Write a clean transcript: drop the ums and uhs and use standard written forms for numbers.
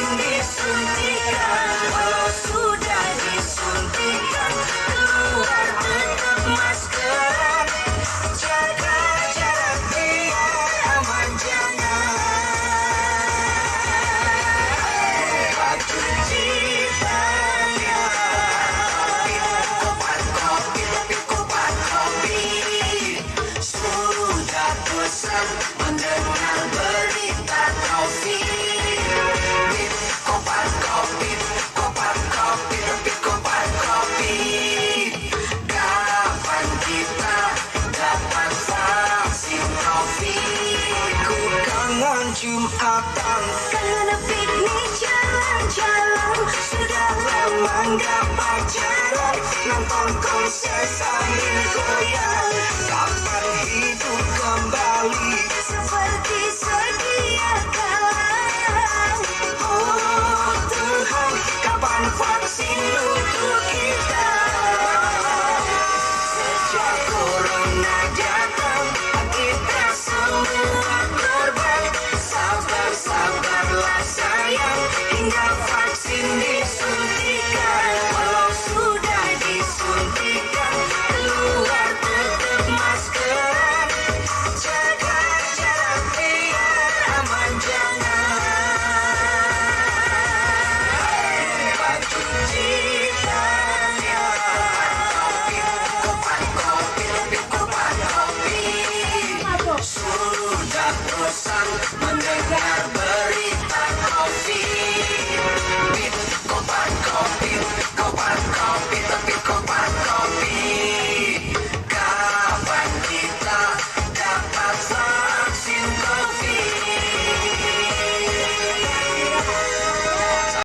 vaksin disuntikan. Kalau sudah disuntikan, keluar tetap maskeran. Jaga jarak biar aman jangan. Cuci tangan. Kopad-Kopid sudah bosan mendengar berita COVID. Kopad-Kopid, Kopad-Kopid, Kopad-Kopid. Kapan kita dapat vaksin COVID? Ku kangen Jumatan, kangen piknik jalan-jalan. Sudah lama nggak pacaran, nonton konser sambil goyang. Kapan hidup kembali seperti sedia kala? Oh Tuhan, kapan vaksin untuk kita? Sejak corona datang, kita semua korban. Sabar-sabarlah sayang, hingga